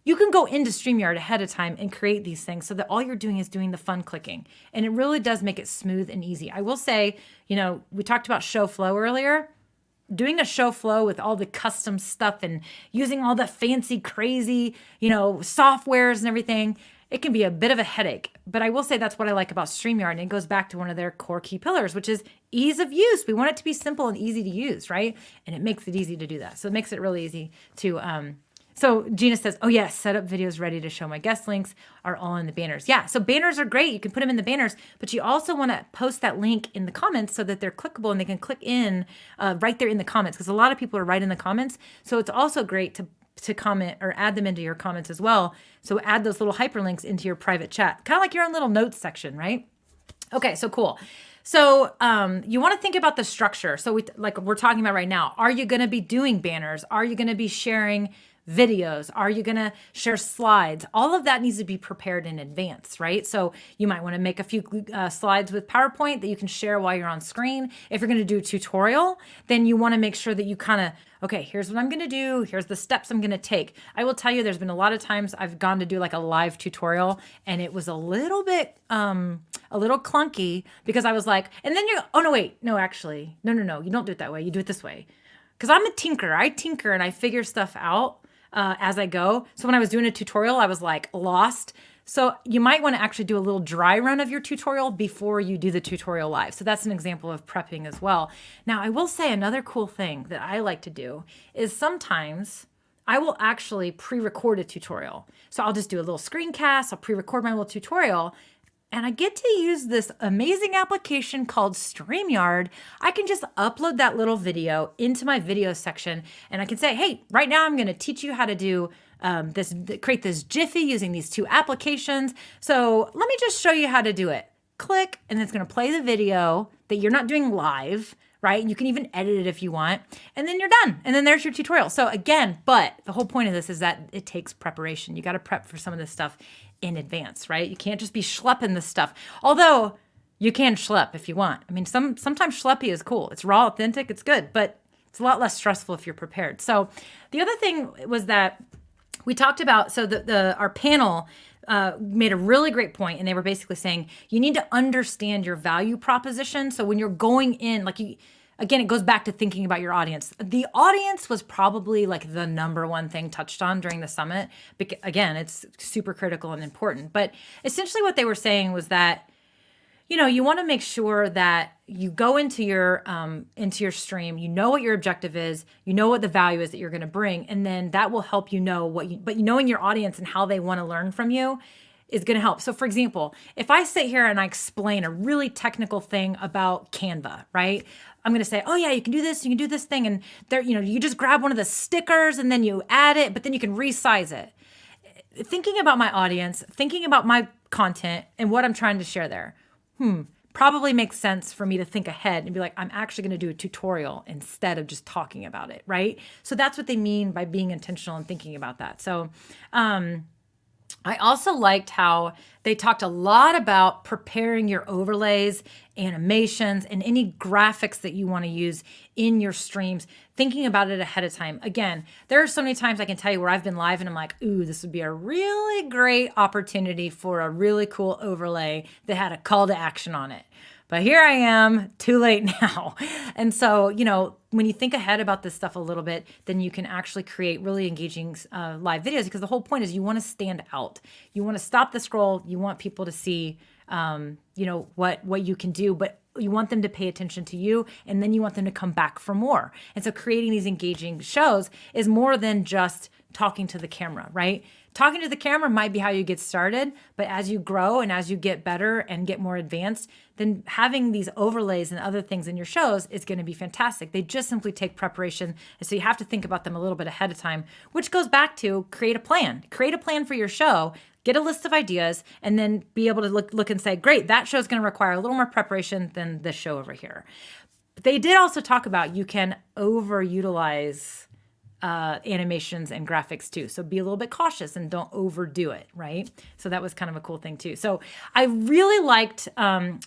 You can go into StreamYard ahead of time and create these things so that all you're doing is doing the fun clicking. And it really does make it smooth and easy. I will say, we talked about show flow earlier. Doing a show flow with all the custom stuff and using all the fancy, crazy, softwares and everything, it can be a bit of a headache. But I will say that's what I like about StreamYard. And it goes back to one of their core key pillars, which is ease of use. We want it to be simple and easy to use, right? And it makes it easy to do that. So it makes it really easy to So Gina says, oh yes, setup videos ready to show my guest links are all in the banners. Yeah, so banners are great. You can put them in the banners, but you also want to post that link in the comments so that they're clickable and they can click in right there in the comments, because a lot of people are right in the comments. So it's also great to comment or add them into your comments as well. So add those little hyperlinks into your private chat, kind of like your own little notes section, right? Okay, so cool. So you want to think about the structure. So we're talking about right now, are you going to be doing banners? Are you going to be sharing videos? Are you going to share slides? All of that needs to be prepared in advance, right? So you might want to make a few slides with PowerPoint that you can share while you're on screen. If you're going to do a tutorial, then you want to make sure that you okay, here's what I'm going to do. Here's the steps I'm going to take. I will tell you, there's been a lot of times I've gone to do like a live tutorial and it was a little bit, a little clunky, because I was like, and then no, you don't do it that way. You do it this way. Because I'm a tinker. I tinker and I figure stuff out as I go. So when I was doing a tutorial, I was like lost. So you might want to actually do a little dry run of your tutorial before you do the tutorial live. So that's an example of prepping as well. Now, I will say another cool thing that I like to do is sometimes I will actually pre-record a tutorial. So I'll just do a little screencast. I'll pre-record my little tutorial. And I get to use this amazing application called StreamYard. I can just upload that little video into my video section, and I can say, hey, right now I'm going to teach you how to do create this Jiffy using these two applications. So let me just show you how to do it. Click, and it's going to play the video that you're not doing live, right? And you can even edit it if you want, and then you're done. And then there's your tutorial. So again, but the whole point of this is that it takes preparation. You got to prep for some of this stuff in advance, right? You can't just be schlepping this stuff. Although you can schlep if you want. I mean, sometimes schleppy is cool. It's raw, authentic, it's good, but it's a lot less stressful if you're prepared. So the other thing was that we talked about, so our panel, made a really great point, and they were basically saying you need to understand your value proposition. So when you're going in, like again, it goes back to thinking about your audience. The audience was probably like the number one thing touched on during the summit. Again, it's super critical and important. But essentially what they were saying was that, you want to make sure that you go into your stream, you know what your objective is, you know what the value is that you're going to bring, and then that will help but knowing your audience and how they want to learn from you is going to help. So for example, if I sit here and I explain a really technical thing about Canva, right? I'm going to say, oh yeah, you can do this, you can do this thing. And there, you just grab one of the stickers and then you add it, but then you can resize it. Thinking about my audience, thinking about my content and what I'm trying to share there, probably makes sense for me to think ahead and be like, I'm actually going to do a tutorial instead of just talking about it, right? So that's what they mean by being intentional and thinking about that. So I also liked how they talked a lot about preparing your overlays, animations, and any graphics that you want to use in your streams, thinking about it ahead of time. Again, there are so many times I can tell you where I've been live and I'm like, ooh, this would be a really great opportunity for a really cool overlay that had a call to action on it. But here I am, too late now. And so, when you think ahead about this stuff a little bit, then you can actually create really engaging live videos, because the whole point is you want to stand out. You want to stop the scroll. You want people to see, what you can do, but you want them to pay attention to you, and then you want them to come back for more. And so creating these engaging shows is more than just talking to the camera, right? Talking to the camera might be how you get started, but as you grow and as you get better and get more advanced, then having these overlays and other things in your shows is going to be fantastic. They just simply take preparation. And so you have to think about them a little bit ahead of time, which goes back to create a plan. Create a plan for your show, get a list of ideas, and then be able to look and say, great, that show is going to require a little more preparation than this show over here. But they did also talk about you can overutilize animations and graphics too. So be a little bit cautious and don't overdo it, right? So that was kind of a cool thing too. So I really liked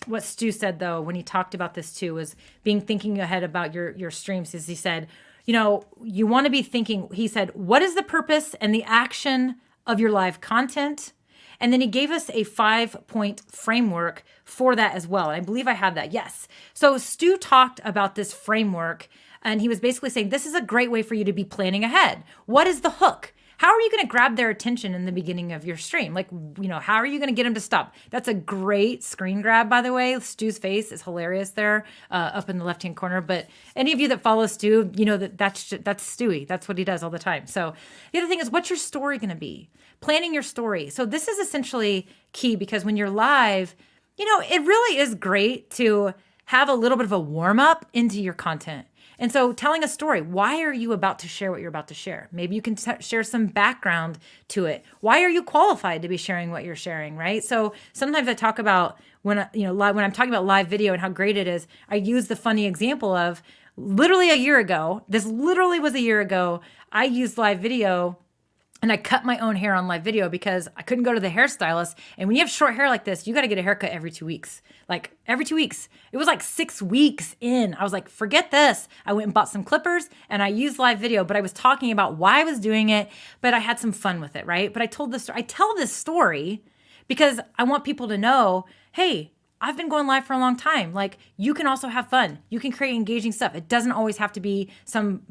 what Stu said though, when he talked about this too, was thinking ahead about your streams. As he said, you want to be thinking, he said, what is the purpose and the action of your live content? And then he gave us a 5-point framework for that as well. And I believe I have that. Yes. So Stu talked about this framework, and he was basically saying, this is a great way for you to be planning ahead. What is the hook? How are you going to grab their attention in the beginning of your stream? Like, how are you going to get them to stop? That's a great screen grab, by the way. Stu's face is hilarious there up in the left-hand corner. But any of you that follow Stu, that's Stewie. That's what he does all the time. So the other thing is, what's your story going to be? Planning your story. So this is essentially key, because when you're live, it really is great to have a little bit of a warm-up into your content. And so telling a story, why are you about to share what you're about to share? Maybe you can share some background to it. Why are you qualified to be sharing what you're sharing, right? So sometimes I talk about when I'm talking about live video and how great it is, I use the funny example of literally a year ago. This literally was a year ago. I used live video and I cut my own hair on live video because I couldn't go to the hairstylist. And when you have short hair like this, you got to get a haircut every 2 weeks. Like every 2 weeks. It was like 6 weeks in. I was like, forget this. I went and bought some clippers and I used live video, but I was talking about why I was doing it, but I had some fun with it, right? But I tell this story because I want people to know, hey, I've been going live for a long time. Like, you can also have fun. You can create engaging stuff. It doesn't always have to be some,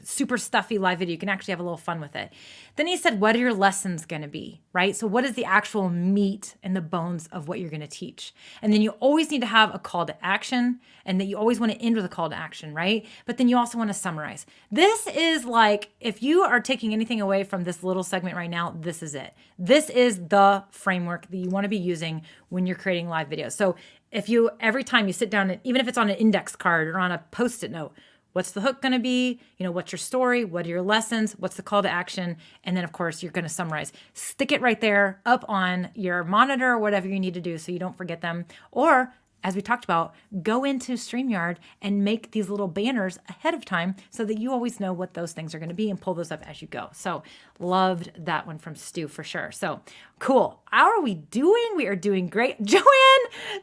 super stuffy live video. You can actually have a little fun with it. Then he said, what are your lessons going to be, right? So what is the actual meat and the bones of what you're going to teach? And then you always need to have a call to action, and that you always want to end with a call to action, right? But then you also want to summarize. This is like, if you are taking anything away from this little segment right now, this is it. This is the framework that you want to be using when you're creating live videos. So every time you sit down, and even if it's on an index card or on a Post-it note, what's the hook going to be? What's your story? What are your lessons? What's the call to action? And then, of course, you're going to summarize. Stick it right there up on your monitor or whatever you need to do so you don't forget them. Or, as we talked about, go into StreamYard and make these little banners ahead of time so that you always know what those things are going to be and pull those up as you go. So loved that one from Stu for sure. So cool. How are we doing? We are doing great. Joanne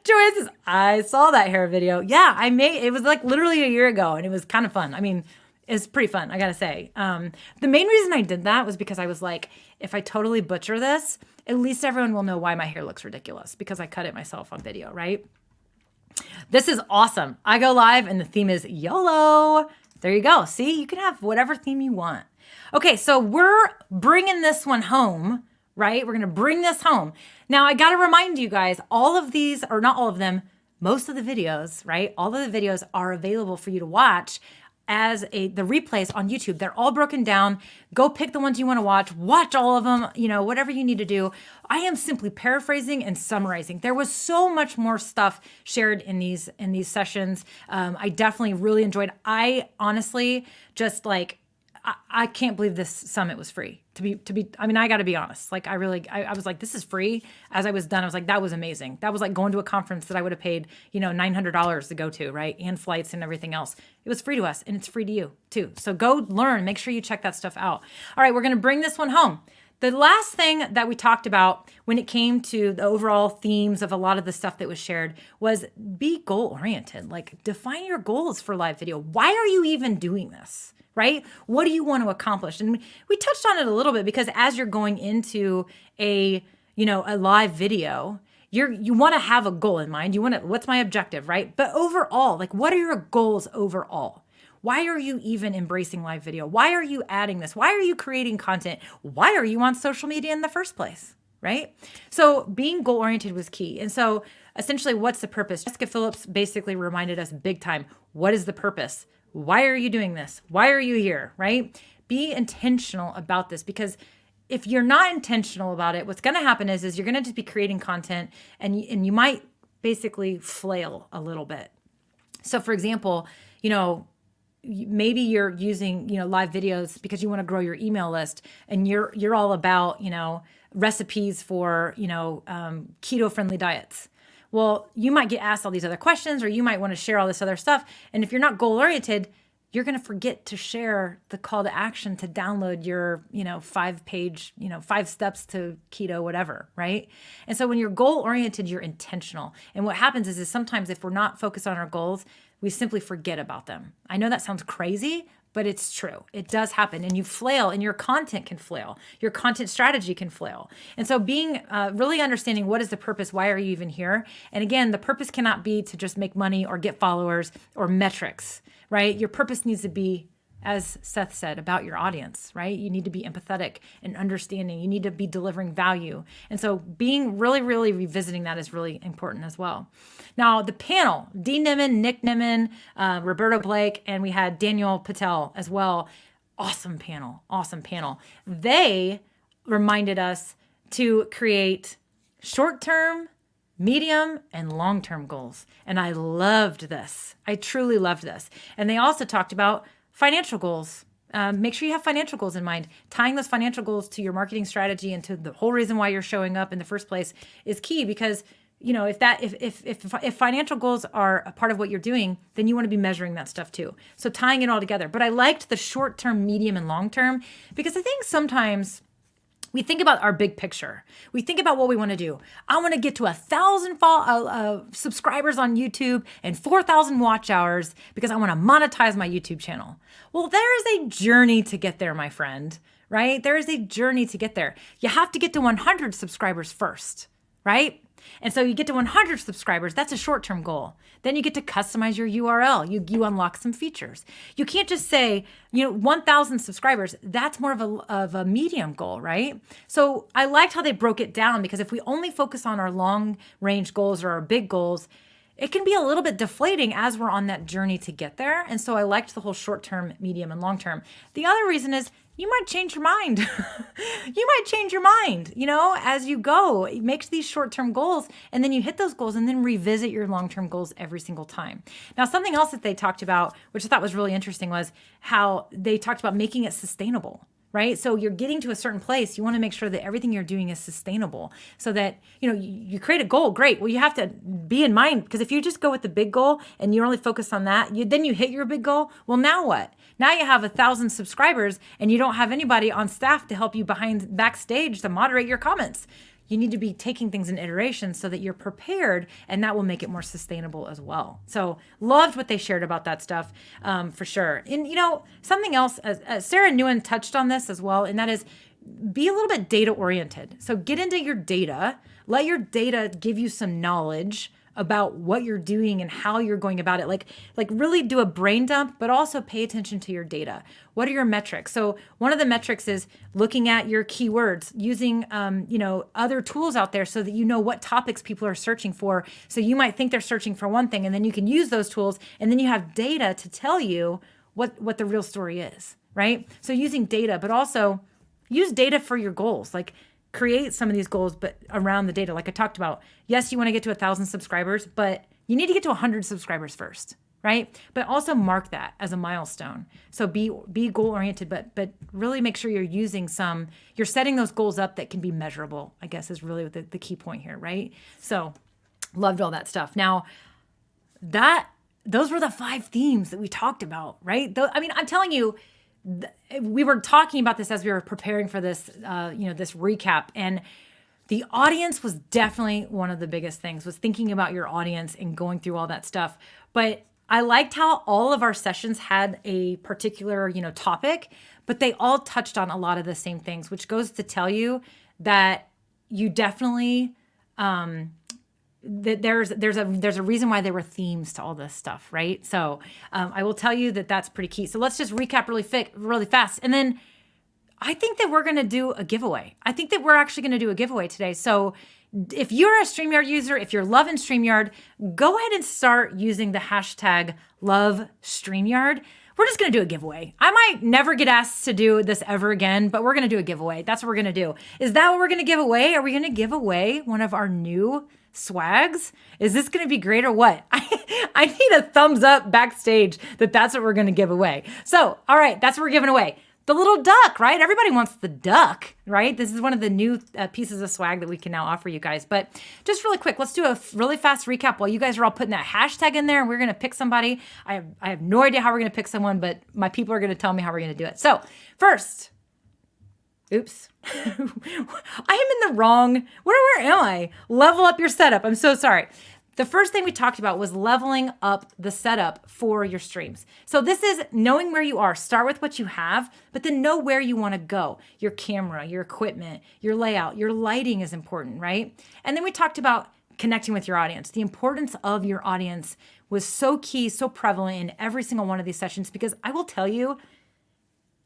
says, I saw that hair video. Yeah, it was like literally a year ago and it was kind of fun. I mean, is pretty fun, I gotta say. The main reason I did that was because I was like, if I totally butcher this, at least everyone will know why my hair looks ridiculous because I cut it myself on video, right? This is awesome. I go live and the theme is YOLO. There you go. See, you can have whatever theme you want. Okay, so we're bringing this one home, right? We're going to bring this home. Now, I got to remind you guys, all of these, or not all of them, most of the videos, right? All of the videos are available for you to watch as the replays on YouTube. They're all broken down. Go pick the ones you want to watch all of them, whatever you need to do. I am simply paraphrasing and summarizing. There was so much more stuff shared in these sessions. I definitely really enjoyed. I honestly just I can't believe this summit was free. I mean, I got to be honest. Like, I was like, this is free. As I was done, I was like, that was amazing. That was like going to a conference that I would have paid, $900 to go to, right? And flights and everything else. It was free to us and it's free to you too. So go learn, make sure you check that stuff out. All right, we're going to bring this one home. The last thing that we talked about when it came to the overall themes of a lot of the stuff that was shared was be goal-oriented. Like, define your goals for live video. Why are you even doing this? Right? What do you want to accomplish? And we touched on it a little bit because as you're going into a live video, you want to have a goal in mind. What's my objective, right? But overall, like, what are your goals overall? Why are you even embracing live video? Why are you adding this? Why are you creating content? Why are you on social media in the first place? Right? So being goal-oriented was key. And so essentially, what's the purpose? Jessica Phillips basically reminded us big time, what is the purpose? Why are you doing this? Why are you here, right? Be intentional about this, because if you're not intentional about it, what's going to happen is you're going to just be creating content and you might basically flail a little bit. So for example, maybe you're using, live videos because you want to grow your email list and you're all about, recipes for, keto-friendly diets. Well, you might get asked all these other questions, or you might want to share all this other stuff. And if you're not goal-oriented, you're going to forget to share the call to action to download your, 5-page, 5 steps to keto, whatever, right? And so when you're goal-oriented, you're intentional. And what happens is sometimes if we're not focused on our goals, we simply forget about them. I know that sounds crazy, but it's true. It does happen. And you flail, and your content can flail. Your content strategy can flail. And so being really understanding what is the purpose, why are you even here? And again, the purpose cannot be to just make money or get followers or metrics, right? Your purpose needs to be, as Seth said, about your audience, right? You need to be empathetic and understanding. You need to be delivering value. And so being really, really revisiting that is really important as well. Now, the panel, Dee Nimmin, Nick Nimmin, Roberto Blake, and we had Daniel Patel as well. Awesome panel. They reminded us to create short-term, medium, and long-term goals. And I loved this. I truly loved this. And they also talked about financial goals. Make sure you have financial goals in mind. Tying those financial goals to your marketing strategy and to the whole reason why you're showing up in the first place is key, because if financial goals are a part of what you're doing, then you want to be measuring that stuff too. So tying it all together. But I liked the short term, medium, and long term, because I think sometimes we think about our big picture. We think about what we want to do. I want to get to 1,000 subscribers on YouTube and 4,000 watch hours because I want to monetize my YouTube channel. Well, there is a journey to get there, my friend, right? There is a journey to get there. You have to get to 100 subscribers first, right? And so you get to 100 subscribers. That's a short-term goal. Then you get to customize your URL. You unlock some features. You can't just say, 1,000 subscribers. That's more of a medium goal, right? So I liked how they broke it down, because if we only focus on our long-range goals or our big goals, it can be a little bit deflating as we're on that journey to get there. And so I liked the whole short-term, medium, and long-term. The other reason is you might change your mind. As you go. Make these short-term goals, and then you hit those goals, and then revisit your long-term goals every single time. Now, something else that they talked about, which I thought was really interesting, was how they talked about making it sustainable. Right? So you're getting to a certain place. You want to make sure that everything you're doing is sustainable, so that, you create a goal. Great. Well, you have to be in mind, because if you just go with the big goal and you're only focused on that, then you hit your big goal. Well, now what? Now you have 1,000 subscribers and you don't have anybody on staff to help you backstage to moderate your comments. you need to be taking things in iterations so that you're prepared, and that will make it more sustainable as well. So loved what they shared about that stuff, for sure. And something else, Sarah Nguyen touched on this as well, and that is be a little bit data oriented. So get into your data, let your data give you some knowledge about what you're doing and how you're going about it. Like really do a brain dump, but also pay attention to your data. What are your metrics? So one of the metrics is looking at your keywords, using, other tools out there so that you know what topics people are searching for. So you might think they're searching for one thing, and then you can use those tools, and then you have data to tell you what the real story is, right? So using data, but also use data for your goals. Like create some of these goals, but around the data, like I talked about. Yes, you want to get to 1,000 subscribers, but you need to get to 100 subscribers first, right? But also mark that as a milestone. So be goal oriented, but really make sure you're setting those goals up that can be measurable, I guess is really the key point here, right? So loved all that stuff. Now those were the 5 themes that we talked about, right? I'm telling you, we were talking about this as we were preparing for this, this recap, and the audience was definitely one of the biggest things, was thinking about your audience and going through all that stuff. But I liked how all of our sessions had a particular, topic, but they all touched on a lot of the same things, which goes to tell you that you definitely, that there's a reason why there were themes to all this stuff, right? So I will tell you that that's pretty key. So let's just recap really fast. And then I think that we're going to do a giveaway. I think that we're actually going to do a giveaway today. So if you're a StreamYard user, if you're loving StreamYard, go ahead and start using the hashtag #LoveStreamYard. We're just going to do a giveaway. I might never get asked to do this ever again, but we're going to do a giveaway. That's what we're going to do. Is that what we're going to give away? Are we going to give away one of our new swags? Is this going to be great or what? I need a thumbs up backstage that's what we're going to give away. So, all right, that's what we're giving away. The little duck, right? Everybody wants the duck, right? This is one of the new pieces of swag that we can now offer you guys. But just really quick, let's do a really fast recap while you guys are all putting that hashtag in there, and we're going to pick somebody. I have no idea how we're going to pick someone, but my people are going to tell me how we're going to do it. So first, oops, I am in the wrong, where am I? Level up your setup. I'm so sorry. The first thing we talked about was leveling up the setup for your streams. So this is knowing where you are. Start with what you have, but then know where you want to go. Your camera, your equipment, your layout, your lighting is important, right? And then we talked about connecting with your audience. The importance of your audience was so key, so prevalent in every single one of these sessions, because I will tell you,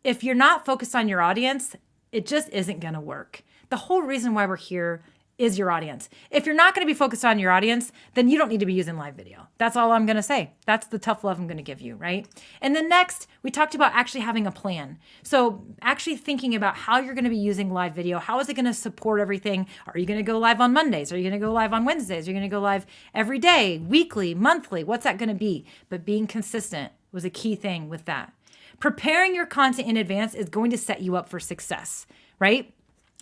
if you're not focused on your audience, it just isn't going to work. The whole reason why we're here is your audience. If you're not going to be focused on your audience, then you don't need to be using live video. That's all I'm going to say. That's the tough love I'm going to give you, right? And then next, we talked about actually having a plan. So actually thinking about how you're going to be using live video. How is it going to support everything? Are you going to go live on Mondays? Are you going to go live on Wednesdays? Are you going to go live every day, weekly, monthly? What's that going to be? But being consistent was a key thing with that. Preparing your content in advance is going to set you up for success, right?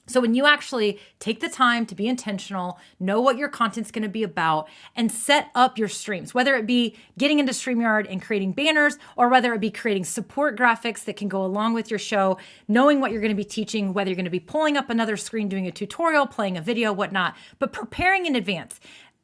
So when you actually take the time to be intentional, know what your content's going to be about, and set up your streams, whether it be getting into StreamYard and creating banners, or whether it be creating support graphics that can go along with your show, knowing what you're going to be teaching, whether you're going to be pulling up another screen, doing a tutorial, playing a video, whatnot, but preparing in advance.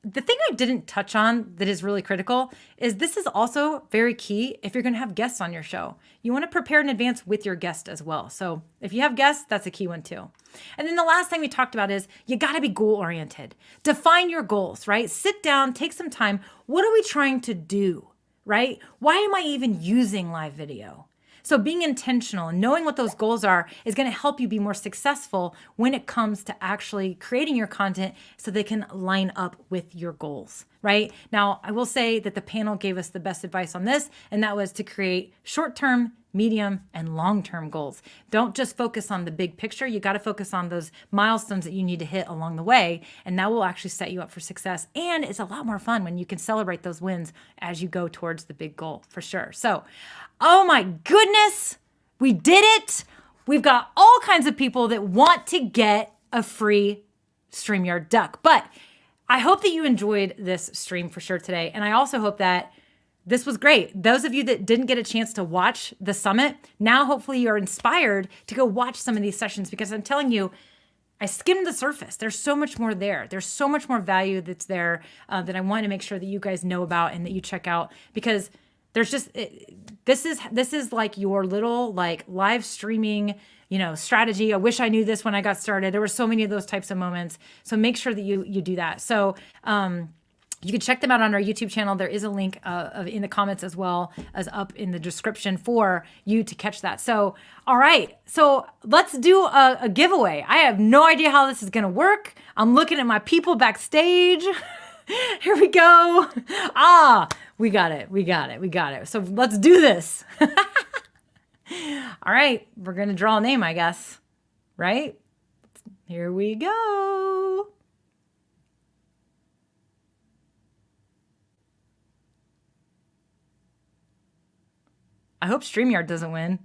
The thing I didn't touch on that is really critical is this is also very key if you're going to have guests on your show. You want to prepare in advance with your guest as well. So if you have guests, that's a key one too. And then the last thing we talked about is you got to be goal oriented. Define your goals, right? Sit down, take some time. What are we trying to do, right? Why am I even using live video? So being intentional and knowing what those goals are is going to help you be more successful when it comes to actually creating your content so they can line up with your goals, right? Now, I will say that the panel gave us the best advice on this, and that was to create short-term, medium, and long-term goals. Don't just focus on the big picture. You got to focus on those milestones that you need to hit along the way, and that will actually set you up for success. And it's a lot more fun when you can celebrate those wins as you go towards the big goal, for sure. So, oh my goodness, we did it. We've got all kinds of people that want to get a free StreamYard duck. But I hope that you enjoyed this stream for sure today. And I also hope that this was great. Those of you that didn't get a chance to watch the summit, now hopefully you're inspired to go watch some of these sessions, because I'm telling you, I skimmed the surface. There's so much more there. There's so much more value that's there that I want to make sure that you guys know about and that you check out, because there's just this is like your little like live streaming, strategy. I wish I knew this when I got started. There were so many of those types of moments. So make sure that you do that. So you can check them out on our YouTube channel. There is a link in the comments as well as up in the description for you to catch that. So, all right. So let's do a giveaway. I have no idea how this is going to work. I'm looking at my people backstage. Here we go. We got it. So let's do this. All right. We're going to draw a name, I guess. Right? Here we go. I hope StreamYard doesn't win.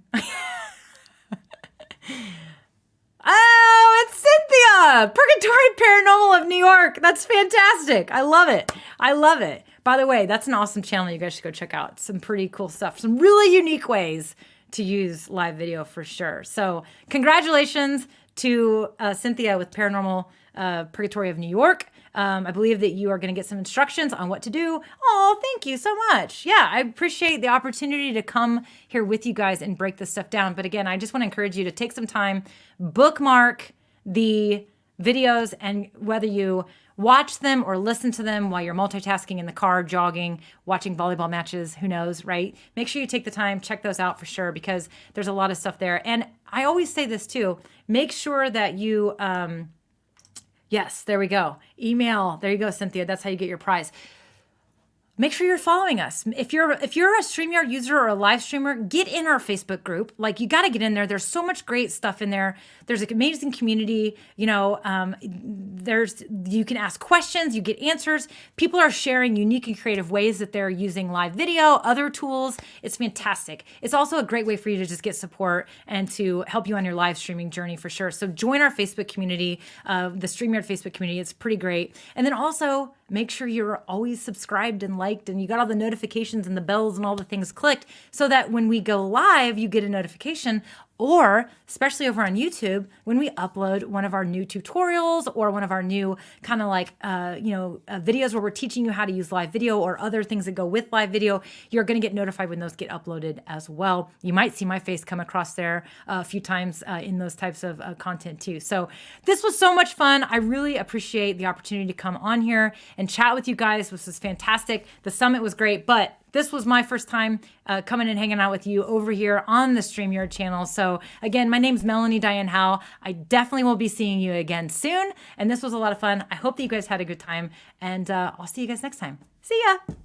Oh, it's Cynthia! Purgatory Paranormal of New York. That's fantastic. I love it. By the way, that's an awesome channel you guys should go check out. Some pretty cool stuff. Some really unique ways to use live video for sure. So congratulations to Cynthia with Paranormal Purgatory of New York. I believe that you are going to get some instructions on what to do. Oh, thank you so much. Yeah, I appreciate the opportunity to come here with you guys and break this stuff down. But again, I just want to encourage you to take some time, bookmark the videos, and whether you watch them or listen to them while you're multitasking in the car, jogging, watching volleyball matches, who knows, right? Make sure you take the time, check those out for sure, because there's a lot of stuff there. And I always say this too, make sure that you, yes, there we go. Email. There you go, Cynthia. That's how you get your prize. Make sure you're following us. If you're a StreamYard user or a live streamer, get in our Facebook group. Like, you got to get in there. There's so much great stuff in there. There's an amazing community. You can ask questions, you get answers. People are sharing unique and creative ways that they're using live video, other tools. It's fantastic. It's also a great way for you to just get support and to help you on your live streaming journey for sure. So join our Facebook community, the StreamYard Facebook community. It's pretty great. And then also, make sure you're always subscribed and liked, and you got all the notifications and the bells and all the things clicked, so that when we go live, you get a notification. Or, especially over on YouTube, when we upload one of our new tutorials or one of our new kind of like, videos where we're teaching you how to use live video or other things that go with live video, you're going to get notified when those get uploaded as well. You might see my face come across there a few times in those types of content too. So this was so much fun. I really appreciate the opportunity to come on here and chat with you guys. This was fantastic. The summit was great, but this was my first time coming and hanging out with you over here on the StreamYard channel. So again, my name's Melanie Dyann Howe. I definitely will be seeing you again soon. And this was a lot of fun. I hope that you guys had a good time. And I'll see you guys next time. See ya.